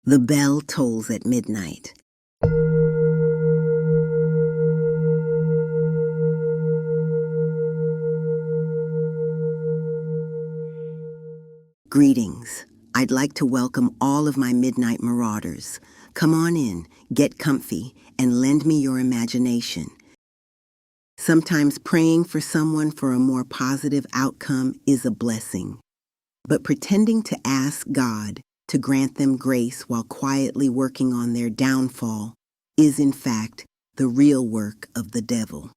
The bell tolls at midnight. Greetings. I'd like to welcome all of my midnight marauders. Come on in, get comfy, and lend me your imagination. Sometimes praying for someone for a more positive outcome is a blessing. But pretending to ask God to grant them grace while quietly working on their downfall is, in fact, the real work of the devil.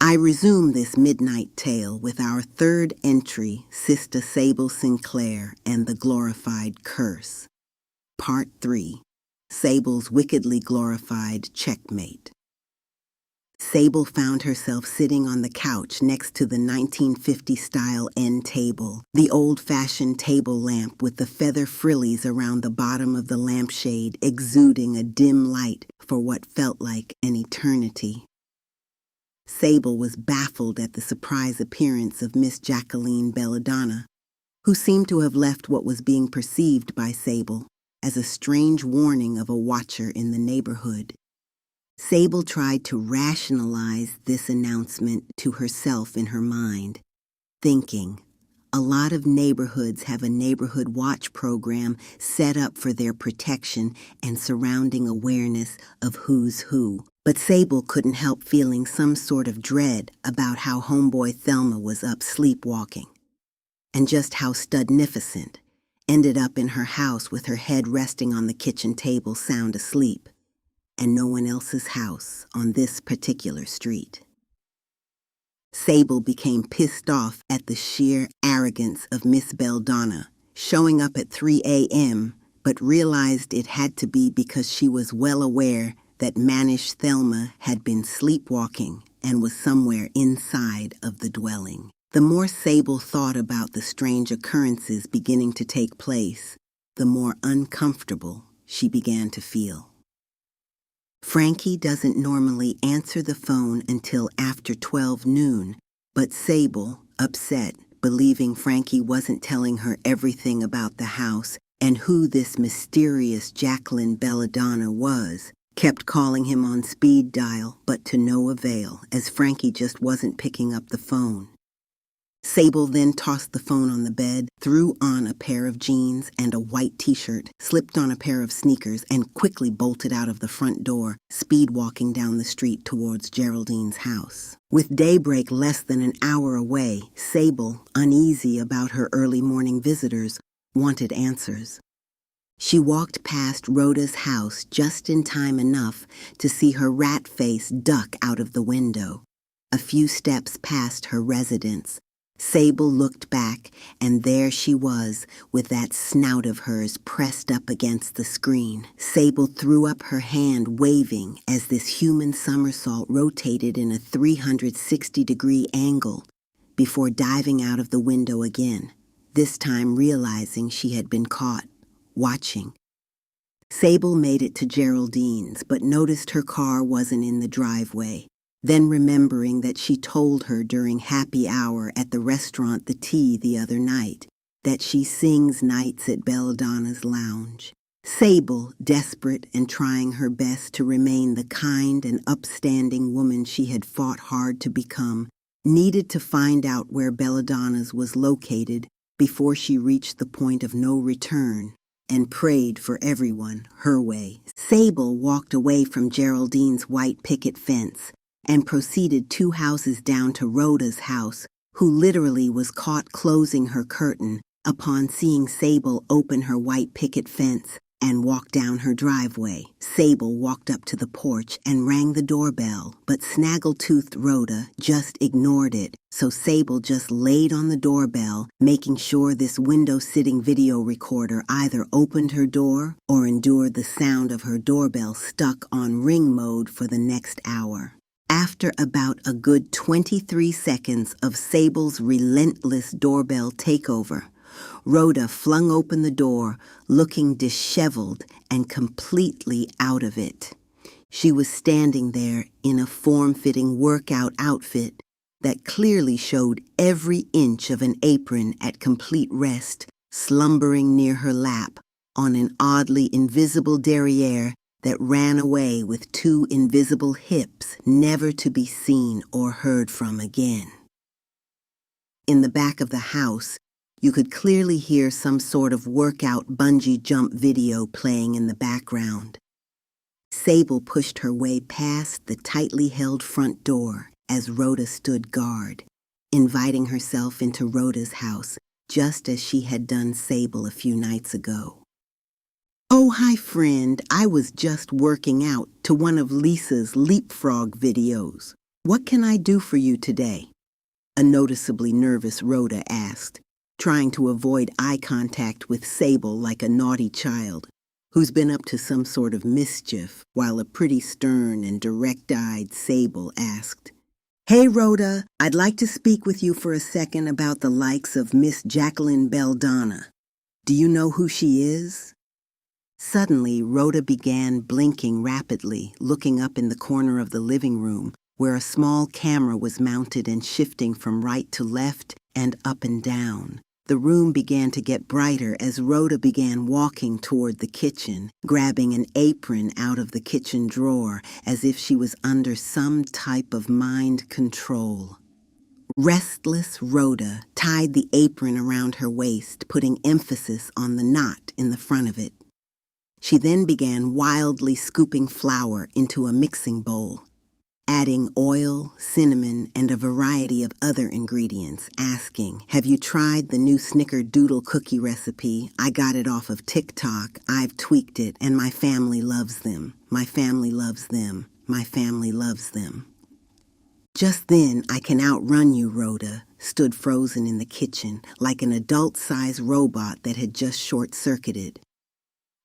I resume this midnight tale with our third entry, Sista Sable Sinclair and the Glorified Curse. Part 3, Sable's Wickedly Glorified Checkmate. Sable found herself sitting on the couch next to the 1950-style end table, the old-fashioned table lamp with the feather frillies around the bottom of the lampshade exuding a dim light for what felt like an eternity. Sable was baffled at the surprise appearance of Miss Jacqueline Belladonna, who seemed to have left what was being perceived by Sable as a strange warning of a watcher in the neighborhood. Sable tried to rationalize this announcement to herself in her mind, thinking, a lot of neighborhoods have a neighborhood watch program set up for their protection and surrounding awareness of who's who. But Sable couldn't help feeling some sort of dread about how homeboy Thelma was up sleepwalking, and just how Studnificent ended up in her house with her head resting on the kitchen table sound asleep, and no one else's house on this particular street. Sable became pissed off at the sheer arrogance of Miss Belladonna, showing up at 3 a.m., but realized it had to be because she was well aware that mannish Thelma had been sleepwalking and was somewhere inside of the dwelling. The more Sable thought about the strange occurrences beginning to take place, the more uncomfortable she began to feel. Frankie doesn't normally answer the phone until after 12 noon, but Sable, upset, believing Frankie wasn't telling her everything about the house and who this mysterious Jacqueline Belladonna was, kept calling him on speed dial, but to no avail, as Frankie just wasn't picking up the phone. Sable then tossed the phone on the bed, threw on a pair of jeans and a white t-shirt, slipped on a pair of sneakers, and quickly bolted out of the front door, speed-walking down the street towards Geraldine's house. With daybreak less than an hour away, Sable, uneasy about her early morning visitors, wanted answers. She walked past Rhoda's house just in time enough to see her rat face duck out of the window. A few steps past her residence, Sable looked back, and there she was, with that snout of hers pressed up against the screen. Sable threw up her hand, waving, as this human somersault rotated in a 360-degree angle, before diving out of the window again, this time realizing she had been caught, watching. Sable made it to Geraldine's, but noticed her car wasn't in the driveway. Then remembering that she told her during happy hour at the restaurant The Tea the other night that she sings nights at Belladonna's lounge. Sable, desperate and trying her best to remain the kind and upstanding woman she had fought hard to become, needed to find out where Belladonna's was located before she reached the point of no return, and prayed for everyone her way. Sable walked away from Geraldine's white picket fence and proceeded 2 houses down to Rhoda's house, who literally was caught closing her curtain upon seeing Sable open her white picket fence and walk down her driveway. Sable walked up to the porch and rang the doorbell, but snaggle-toothed Rhoda just ignored it, so Sable just laid on the doorbell, making sure this window-sitting video recorder either opened her door or endured the sound of her doorbell stuck on ring mode for the next hour. After about a good 23 seconds of Sable's relentless doorbell takeover, Rhoda flung open the door, looking disheveled and completely out of it. She was standing there in a form-fitting workout outfit that clearly showed every inch of an apron at complete rest, slumbering near her lap, on an oddly invisible derriere that ran away with two invisible hips never to be seen or heard from again. In the back of the house, you could clearly hear some sort of workout bungee jump video playing in the background. Sable pushed her way past the tightly held front door as Rhoda stood guard, inviting herself into Rhoda's house just as she had done Sable a few nights ago. "Oh, hi, friend. I was just working out to one of Lisa's leapfrog videos. What can I do for you today?" a noticeably nervous Rhoda asked, trying to avoid eye contact with Sable like a naughty child who's been up to some sort of mischief, while a pretty stern and direct-eyed Sable asked, "Hey, Rhoda, I'd like to speak with you for a second about the likes of Miss Jacqueline Belladonna. Do you know who she is?" Suddenly, Rhoda began blinking rapidly, looking up in the corner of the living room, where a small camera was mounted and shifting from right to left and up and down. The room began to get brighter as Rhoda began walking toward the kitchen, grabbing an apron out of the kitchen drawer as if she was under some type of mind control. Restless Rhoda tied the apron around her waist, putting emphasis on the knot in the front of it. She then began wildly scooping flour into a mixing bowl, adding oil, cinnamon, and a variety of other ingredients, asking, "Have you tried the new snickerdoodle cookie recipe? I got it off of TikTok. I've tweaked it, and my family loves them. My family loves them. My family loves them." Just then, "I can outrun you, Rhoda," stood frozen in the kitchen, like an adult-sized robot that had just short-circuited.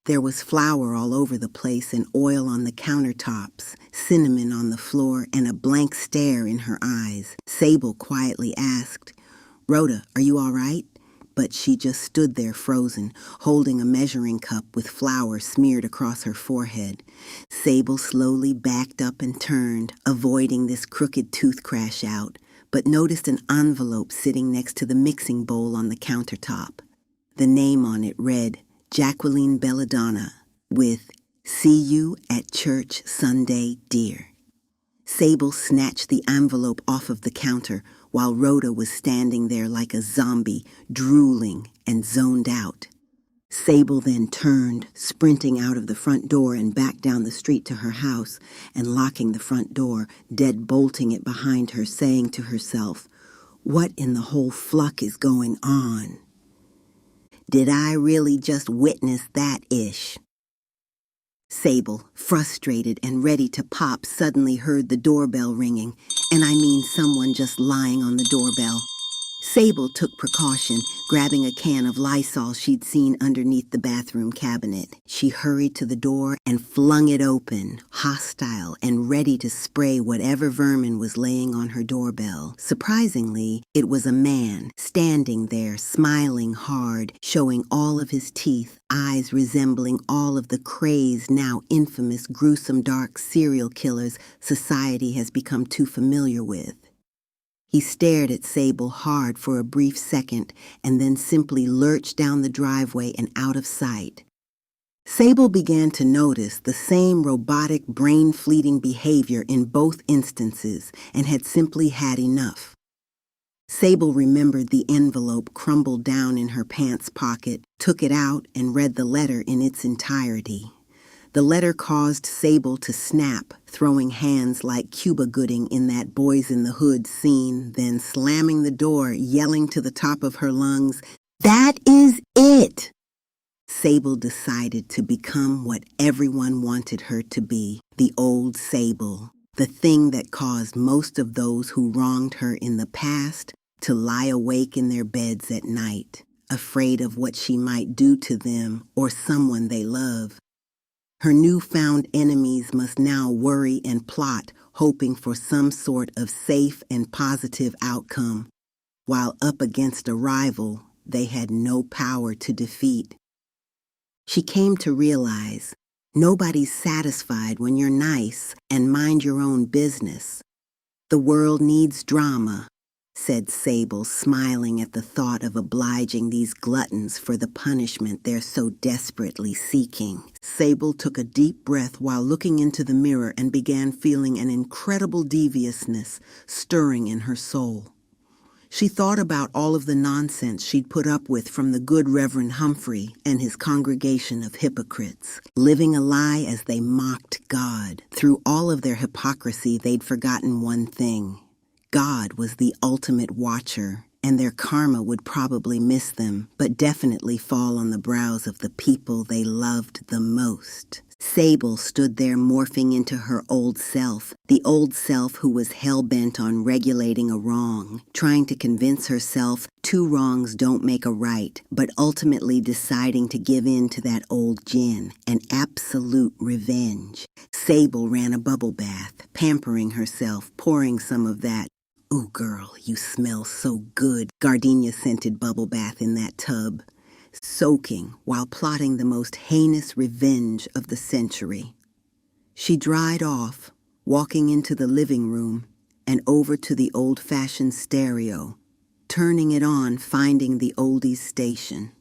There was flour all over the place and oil on the countertops, cinnamon on the floor, and a blank stare in her eyes. Sable quietly asked, "Rhoda, are you all right?" But she just stood there frozen, holding a measuring cup with flour smeared across her forehead. Sable slowly backed up and turned, avoiding this crooked tooth crash out, but noticed an envelope sitting next to the mixing bowl on the countertop. The name on it read, Jacqueline Belladonna, with "See you at church Sunday, dear." Sable snatched the envelope off of the counter while Rhoda was standing there like a zombie, drooling and zoned out. Sable then turned, sprinting out of the front door and back down the street to her house, and locking the front door, dead-bolting it behind her, saying to herself, "What in the whole fluck is going on? Did I really just witness that ish?" Sable, frustrated and ready to pop, suddenly heard the doorbell ringing, and I mean someone just lying on the doorbell. Sable took precaution, grabbing a can of Lysol she'd seen underneath the bathroom cabinet. She hurried to the door and flung it open, hostile and ready to spray whatever vermin was laying on her doorbell. Surprisingly, it was a man, standing there, smiling hard, showing all of his teeth, eyes resembling all of the crazed, now infamous, gruesome, dark serial killers society has become too familiar with. He stared at Sable hard for a brief second and then simply lurched down the driveway and out of sight. Sable began to notice the same robotic, brain-fleeting behavior in both instances and had simply had enough. Sable remembered the envelope crumbled down in her pants pocket, took it out, and read the letter in its entirety. The letter caused Sable to snap, throwing hands like Cuba Gooding in that Boys in the Hood scene, then slamming the door, yelling to the top of her lungs, "That is it!" Sable decided to become what everyone wanted her to be, the old Sable, the thing that caused most of those who wronged her in the past to lie awake in their beds at night, afraid of what she might do to them or someone they love. Her newfound enemies must now worry and plot, hoping for some sort of safe and positive outcome, while up against a rival they had no power to defeat. She came to realize nobody's satisfied when you're nice and mind your own business. The world needs drama. said Sable, smiling at the thought of obliging these gluttons for the punishment they're so desperately seeking. Sable took a deep breath while looking into the mirror and began feeling an incredible deviousness stirring in her soul. She thought about all of the nonsense she'd put up with from the good Reverend Humphrey and his congregation of hypocrites, living a lie as they mocked God. Through all of their hypocrisy, they'd forgotten one thing. God was the ultimate watcher, and their karma would probably miss them, but definitely fall on the brows of the people they loved the most. Sable stood there morphing into her old self, the old self who was hell-bent on regulating a wrong, trying to convince herself 2 wrongs don't make a right, but ultimately deciding to give in to that old gin, an absolute revenge. Sable ran a bubble bath, pampering herself, pouring some of that "Ooh, girl, you smell so good" gardenia-scented bubble bath in that tub, soaking while plotting the most heinous revenge of the century. She dried off, walking into the living room and over to the old-fashioned stereo, turning it on, finding the oldies station.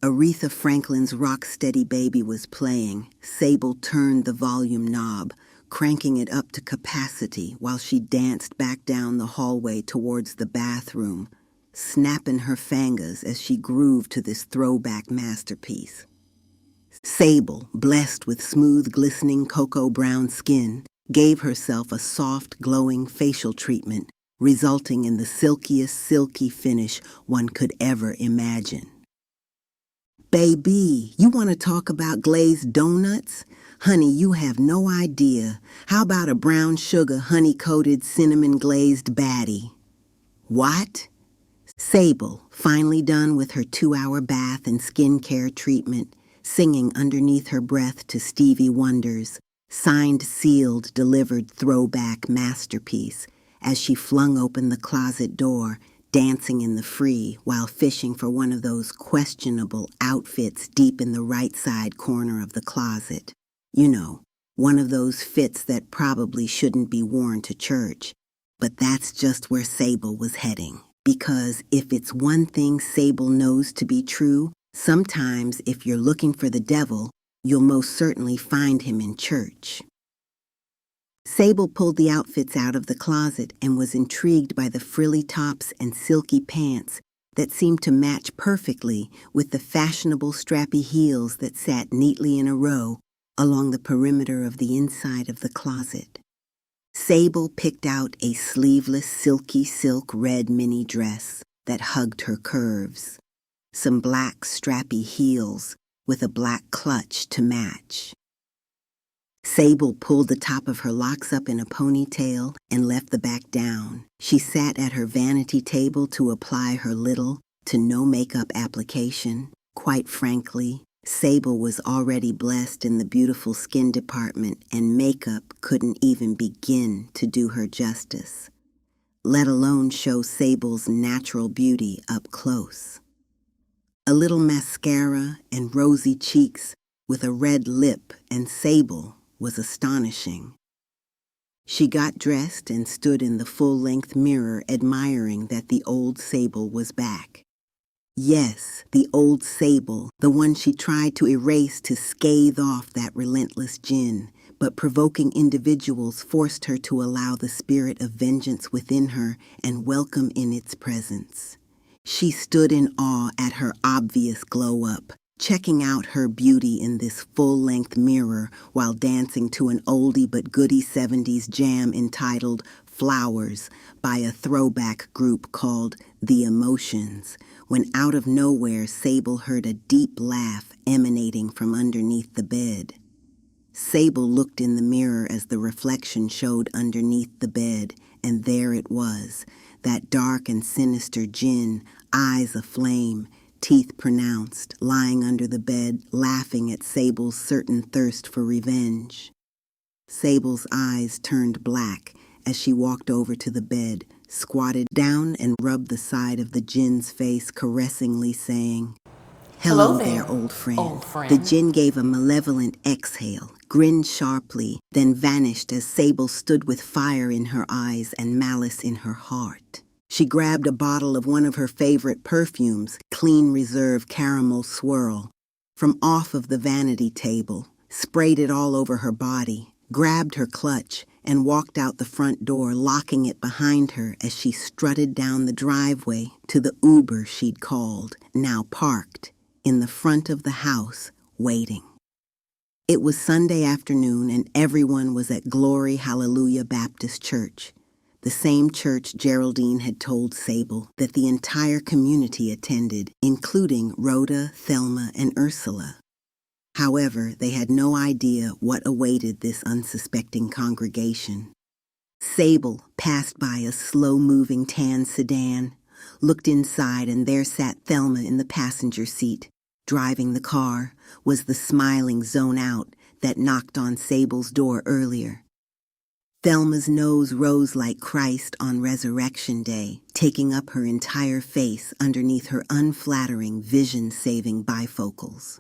Aretha Franklin's Rock-Steady Baby was playing. Sable turned the volume knob, cranking it up to capacity while she danced back down the hallway towards the bathroom, snapping her fingers as she grooved to this throwback masterpiece. Sable, blessed with smooth, glistening cocoa brown skin, gave herself a soft, glowing facial treatment, resulting in the silkiest silky finish one could ever imagine. Baby, you want to talk about glazed donuts? Honey, you have no idea. How about a brown sugar honey-coated cinnamon glazed batty? What? Sable, finally done with her 2-hour bath and skincare treatment, singing underneath her breath to Stevie Wonder's signed, sealed, delivered throwback masterpiece as she flung open the closet door, dancing in the free while fishing for one of those questionable outfits deep in the right side corner of the closet. You know, one of those fits that probably shouldn't be worn to church. But that's just where Sable was heading. Because if it's one thing Sable knows to be true, sometimes if you're looking for the devil, you'll most certainly find him in church. Sable pulled the outfits out of the closet and was intrigued by the frilly tops and silky pants that seemed to match perfectly with the fashionable strappy heels that sat neatly in a row along the perimeter of the inside of the closet. Sable picked out a sleeveless silky silk red mini dress that hugged her curves, some black strappy heels with a black clutch to match. Sable pulled the top of her locks up in a ponytail and left the back down. She sat at her vanity table to apply her little to no makeup application. Quite frankly, Sable was already blessed in the beautiful skin department, and makeup couldn't even begin to do her justice, let alone show Sable's natural beauty up close. A little mascara and rosy cheeks with a red lip, and Sable was astonishing. She got dressed and stood in the full-length mirror, admiring that the old Sable was back. Yes, the old Sable, the one she tried to erase to scathe off that relentless gin, but provoking individuals forced her to allow the spirit of vengeance within her and welcome in its presence. She stood in awe at her obvious glow-up, checking out her beauty in this full-length mirror while dancing to an oldie but goodie 70s jam entitled Flowers by a throwback group called The Emotions, when out of nowhere Sable heard a deep laugh emanating from underneath the bed. Sable looked in the mirror as the reflection showed underneath the bed, and there it was, that dark and sinister djinn, eyes aflame, teeth pronounced, lying under the bed, laughing at Sable's certain thirst for revenge. Sable's eyes turned black as she walked over to the bed, squatted down and rubbed the side of the djinn's face caressingly, saying, "Hello there, old friend." The djinn gave a malevolent exhale, grinned sharply, then vanished as Sable stood with fire in her eyes and malice in her heart. She grabbed a bottle of one of her favorite perfumes, Clean Reserve Caramel Swirl, from off of the vanity table, sprayed it all over her body, grabbed her clutch, and walked out the front door, locking it behind her as she strutted down the driveway to the Uber she'd called, now parked, in the front of the house, waiting. It was Sunday afternoon and everyone was at Glory Hallelujah Baptist Church, the same church Geraldine had told Sable that the entire community attended, including Rhoda, Thelma, and Ursula. However, they had no idea what awaited this unsuspecting congregation. Sable passed by a slow-moving tan sedan, looked inside, and there sat Thelma in the passenger seat. Driving the car was the smiling Zone Out that knocked on Sable's door earlier. Thelma's nose rose like Christ on Resurrection Day, taking up her entire face underneath her unflattering, vision-saving bifocals.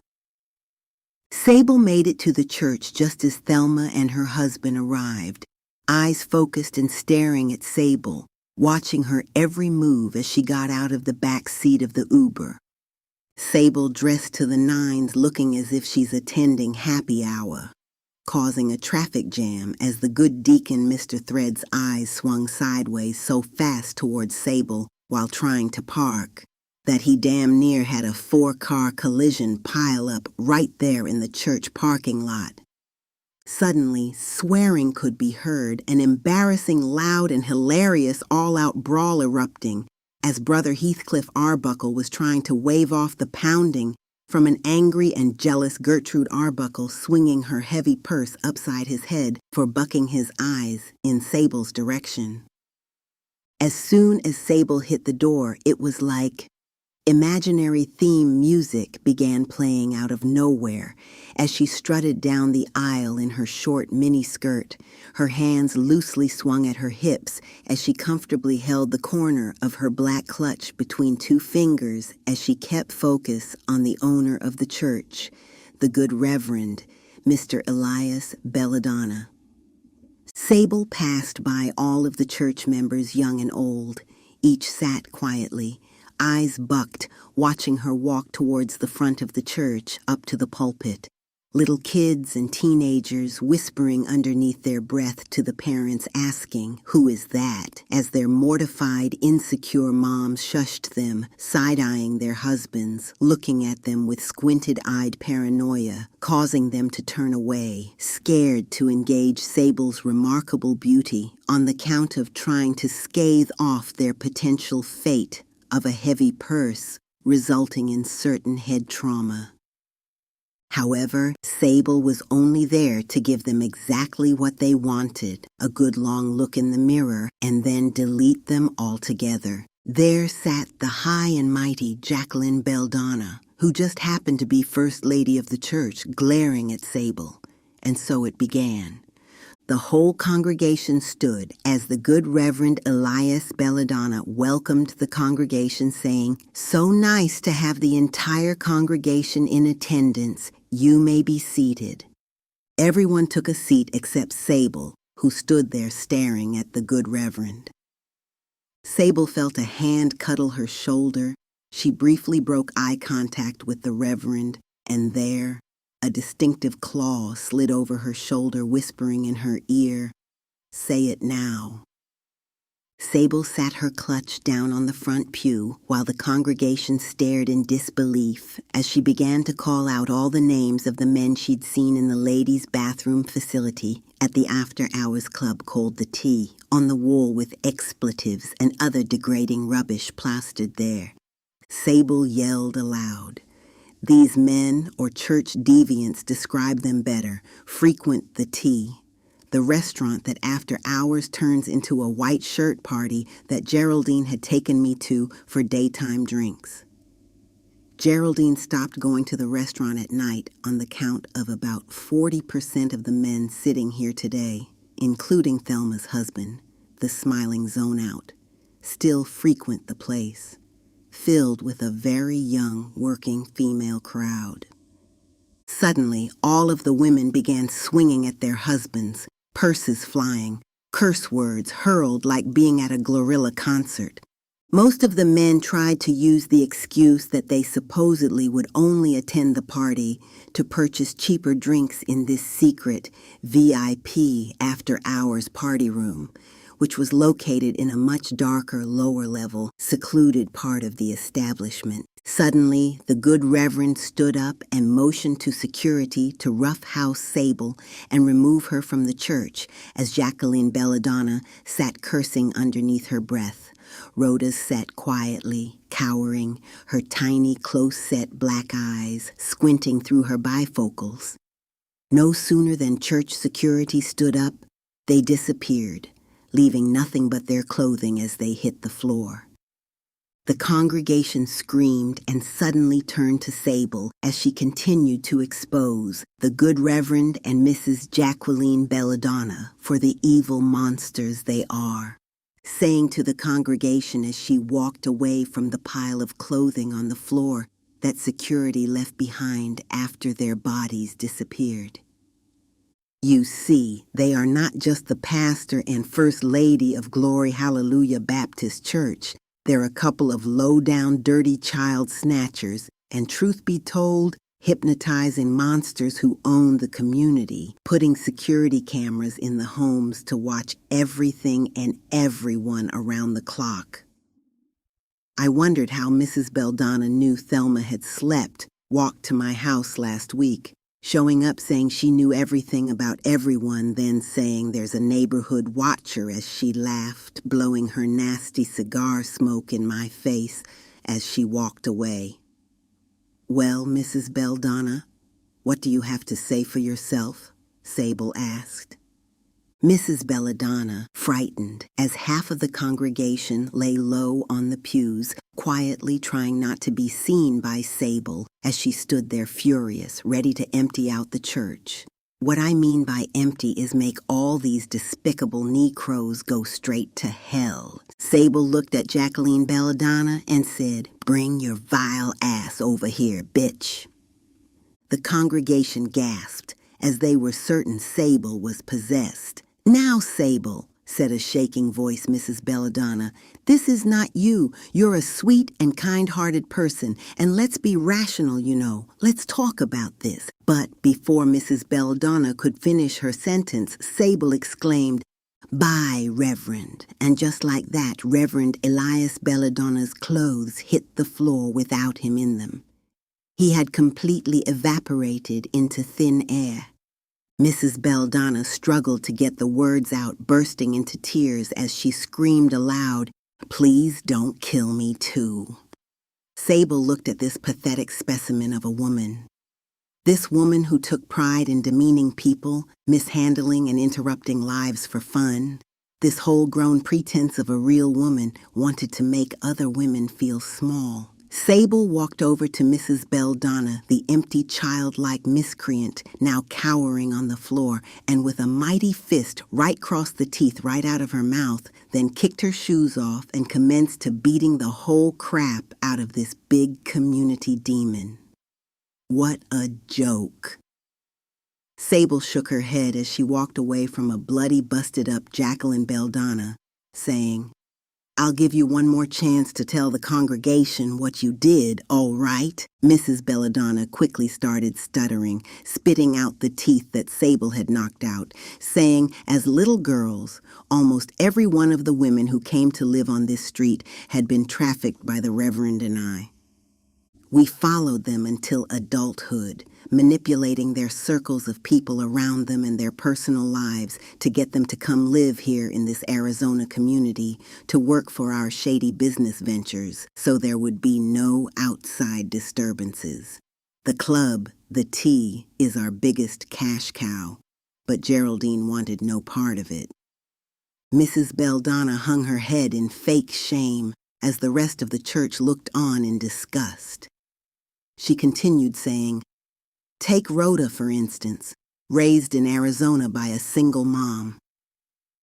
Sable made it to the church just as Thelma and her husband arrived, eyes focused and staring at Sable, watching her every move as she got out of the back seat of the Uber. Sable dressed to the nines, looking as if she's attending happy hour, causing a traffic jam as the good deacon Mr. Thread's eyes swung sideways so fast towards Sable while trying to park that he damn near had a 4-car collision pile up right there in the church parking lot. Suddenly, swearing could be heard, an embarrassing, loud, and hilarious all-out brawl erupting as Brother Heathcliff Arbuckle was trying to wave off the pounding from an angry and jealous Gertrude Arbuckle swinging her heavy purse upside his head for bucking his eyes in Sable's direction. As soon as Sable hit the door, it was like imaginary theme music began playing out of nowhere as she strutted down the aisle in her short mini-skirt, her hands loosely swung at her hips as she comfortably held the corner of her black clutch between 2 fingers as she kept focus on the owner of the church, the good Reverend, Mr. Elias Belladonna. Sable passed by all of the church members, young and old. Each sat quietly, eyes bucked, watching her walk towards the front of the church, up to the pulpit. Little kids and teenagers whispering underneath their breath to the parents asking, "Who is that?" as their mortified, insecure moms shushed them, side-eyeing their husbands, looking at them with squinted-eyed paranoia, causing them to turn away, scared to engage Sable's remarkable beauty on the count of trying to scathe off their potential fate of a heavy purse resulting in certain head trauma. However, Sable was only there to give them exactly what they wanted, a good long look in the mirror, and then delete them altogether. There sat the high and mighty Jacqueline Belladonna, who just happened to be First Lady of the church, glaring at Sable. And so it began. The whole congregation stood as the good Reverend Elias Belladonna welcomed the congregation, saying, "So nice to have the entire congregation in attendance. You may be seated." Everyone took a seat except Sable, who stood there staring at the good Reverend. Sable felt a hand cuddle her shoulder. She briefly broke eye contact with the Reverend, and there, a distinctive claw slid over her shoulder, whispering in her ear, "Say it now." Sable sat her clutch down on the front pew while the congregation stared in disbelief as she began to call out all the names of the men she'd seen in the ladies' bathroom facility at the after-hours club called the T, on the wall with expletives and other degrading rubbish plastered there. Sable yelled aloud. These men, or church deviants describe them better, frequent the T, the restaurant that after hours turns into a white shirt party that Geraldine had taken me to for daytime drinks. Geraldine stopped going to the restaurant at night on the count of about 40% of the men sitting here today, including Thelma's husband, the smiling Zone Out, still frequent the place, filled with a very young working female crowd. Suddenly, all of the women began swinging at their husbands, purses flying, curse words hurled like being at a Glorilla concert. Most of the men tried to use the excuse that they supposedly would only attend the party to purchase cheaper drinks in this secret VIP after-hours party room, which was located in a much darker, lower-level, secluded part of the establishment. Suddenly, the good Reverend stood up and motioned to security to roughhouse Sable and remove her from the church as Jacqueline Belladonna sat cursing underneath her breath. Rhoda sat quietly, cowering, her tiny, close-set black eyes squinting through her bifocals. No sooner than church security stood up, they disappeared, leaving nothing but their clothing as they hit the floor. The congregation screamed and suddenly turned to Sable as she continued to expose the good Reverend and Mrs. Jacqueline Belladonna for the evil monsters they are, saying to the congregation as she walked away from the pile of clothing on the floor that security left behind after their bodies disappeared. You see, they are not just the pastor and first lady of Glory Hallelujah Baptist Church. They're a couple of low-down, dirty child snatchers, and truth be told, hypnotizing monsters who own the community, putting security cameras in the homes to watch everything and everyone around the clock. I wondered how Mrs. Belladonna knew Thelma had slept, walked to my house last week, showing up saying she knew everything about everyone, then saying there's a neighborhood watcher as she laughed, blowing her nasty cigar smoke in my face as she walked away. Well, Mrs. Belladonna, what do you have to say for yourself? Sable asked. Mrs. Belladonna, frightened, as half of the congregation lay low on the pews, quietly trying not to be seen by Sable as she stood there furious, ready to empty out the church. What I mean by empty is make all these despicable Negroes go straight to hell. Sable looked at Jacqueline Belladonna and said, "Bring your vile ass over here, bitch." The congregation gasped, as they were certain Sable was possessed. "Now, Sable," said a shaking voice Mrs. Belladonna, "this is not you. You're a sweet and kind-hearted person, and let's be rational, you know. Let's talk about this." But before Mrs. Belladonna could finish her sentence, Sable exclaimed, "Bye, Reverend." And just like that, Reverend Elias Belladonna's clothes hit the floor without him in them. He had completely evaporated into thin air. Mrs. Belladonna struggled to get the words out, bursting into tears as she screamed aloud, "Please don't kill me too." Sable looked at this pathetic specimen of a woman. This woman who took pride in demeaning people, mishandling and interrupting lives for fun. This whole-grown pretense of a real woman wanted to make other women feel small. Sable walked over to Mrs. Belladonna, the empty, childlike miscreant, now cowering on the floor, and with a mighty fist right crossed the teeth right out of her mouth, then kicked her shoes off and commenced to beating the whole crap out of this big community demon. What a joke. Sable shook her head as she walked away from a bloody, busted-up Jacqueline Belladonna, saying, "I'll give you one more chance to tell the congregation what you did, all right?" Mrs. Belladonna quickly started stuttering, spitting out the teeth that Sable had knocked out, saying, as little girls, almost every one of the women who came to live on this street had been trafficked by the Reverend and I. We followed them until adulthood, manipulating their circles of people around them and their personal lives to get them to come live here in this Arizona community to work for our shady business ventures so there would be no outside disturbances. The club, the T, is our biggest cash cow, but Geraldine wanted no part of it. Mrs. Belladonna hung her head in fake shame as the rest of the church looked on in disgust. She continued saying, "Take Rhoda, for instance, raised in Arizona by a single mom.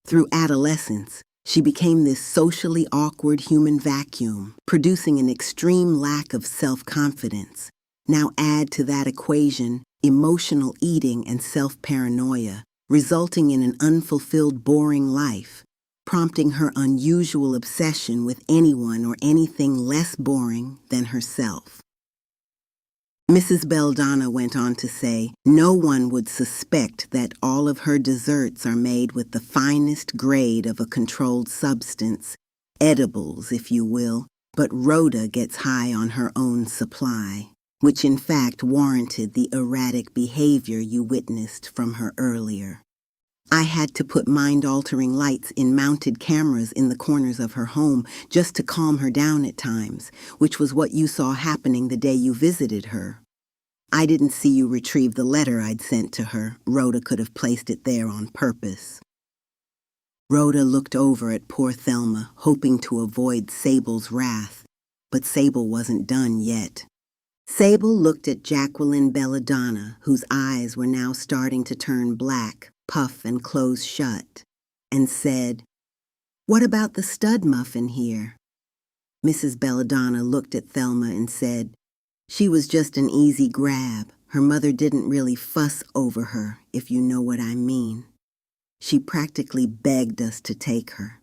Through adolescence, she became this socially awkward human vacuum, producing an extreme lack of self-confidence. Now add to that equation emotional eating and self-paranoia, resulting in an unfulfilled, boring life. prompting her unusual obsession with anyone or anything less boring than herself. Mrs. Belladonna went on to say, no one would suspect that all of her desserts are made with the finest grade of a controlled substance, edibles, if you will, but Rhoda gets high on her own supply, which in fact warranted the erratic behavior you witnessed from her earlier. I had to put mind-altering lights in mounted cameras in the corners of her home just to calm her down at times, which was what you saw happening the day you visited her. I didn't see you retrieve the letter I'd sent to her. Rhoda could have placed it there on purpose. Rhoda looked over at poor Thelma, hoping to avoid Sable's wrath, but Sable wasn't done yet. Sable looked at Jacqueline Belladonna, whose eyes were now starting to turn black, puff and close shut, and said, "What about the stud muffin here?" Mrs. Belladonna looked at Thelma and said, "She was just an easy grab. Her mother didn't really fuss over her, if you know what I mean. She practically begged us to take her."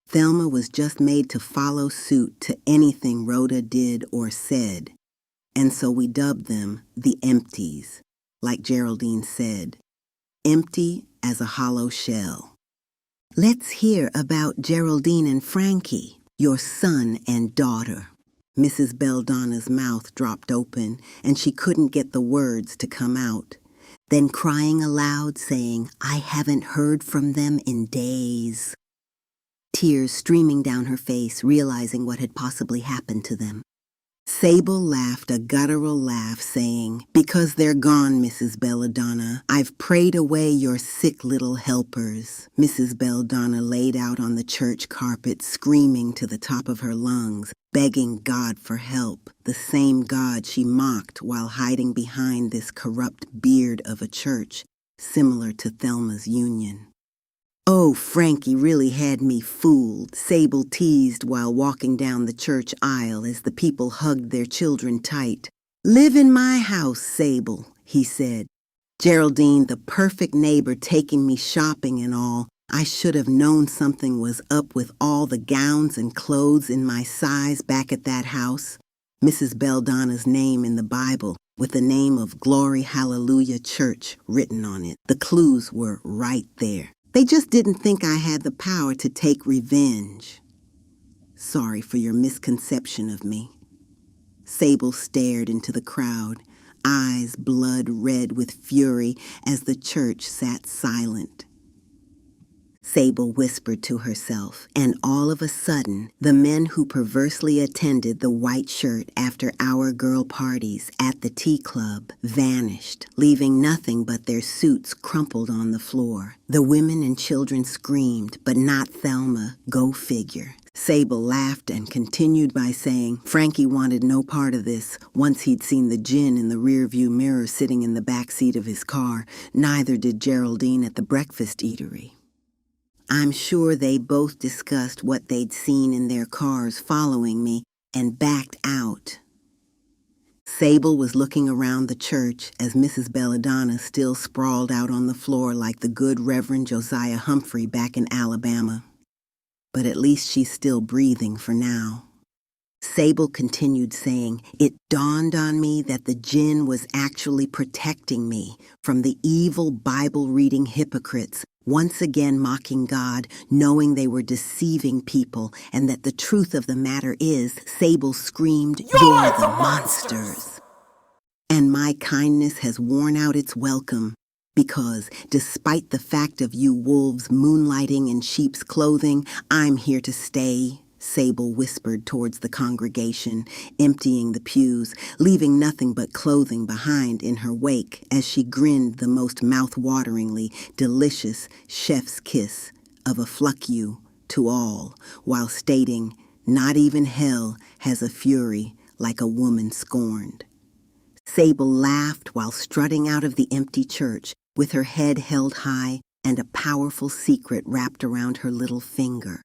Thelma was just made to follow suit to anything Rhoda did or said, and so we dubbed them the Empties, like Geraldine said, empty as a hollow shell. "Let's hear about Geraldine and Frankie, your son and daughter." Mrs. Belladonna's mouth dropped open, and she couldn't get the words to come out. Then crying aloud, saying, "I haven't heard from them in days." Tears streaming down her face, realizing what had possibly happened to them. Sable laughed a guttural laugh, saying, "Because they're gone, Mrs. Belladonna. I've prayed away your sick little helpers." Mrs. Belladonna laid out on the church carpet, screaming to the top of her lungs, begging God for help, the same God she mocked while hiding behind this corrupt beard of a church, similar to Thelma's union. "Oh, Frankie really had me fooled," Sable teased while walking down the church aisle as the people hugged their children tight. "Live in my house, Sable," he said. "Geraldine, the perfect neighbor, taking me shopping and all. I should have known something was up with all the gowns and clothes in my size back at that house." Mrs. Belladonna's name in the Bible, with the name of Glory Hallelujah Church written on it. The clues were right there. They just didn't think I had the power to take revenge. Sorry for your misconception of me. Sable stared into the crowd, eyes blood red with fury as the church sat silent. Sable whispered to herself, and all of a sudden, the men who perversely attended the white shirt after hour girl parties at the tea club vanished, leaving nothing but their suits crumpled on the floor. The women and children screamed, but not Thelma, go figure. Sable laughed and continued by saying Frankie wanted no part of this. Once he'd seen the gin in the rearview mirror sitting in the back seat of his car, neither did Geraldine at the breakfast eatery. I'm sure they both discussed what they'd seen in their cars following me and backed out. Sable was looking around the church as Mrs. Belladonna still sprawled out on the floor like the good Reverend Josiah Humphrey back in Alabama. But at least she's still breathing for now. Sable continued saying, "It dawned on me that the gin was actually protecting me from the evil Bible-reading hypocrites, once again mocking God, knowing they were deceiving people, and that the truth of the matter is," Sable screamed, "You're the monsters! And my kindness has worn out its welcome, because despite the fact of you wolves moonlighting in sheep's clothing, I'm here to stay." Sable whispered towards the congregation, emptying the pews, leaving nothing but clothing behind in her wake as she grinned the most mouth-wateringly delicious chef's kiss of a "fluck you" to all, while stating, "Not even hell has a fury like a woman scorned." Sable laughed while strutting out of the empty church, with her head held high and a powerful secret wrapped around her little finger.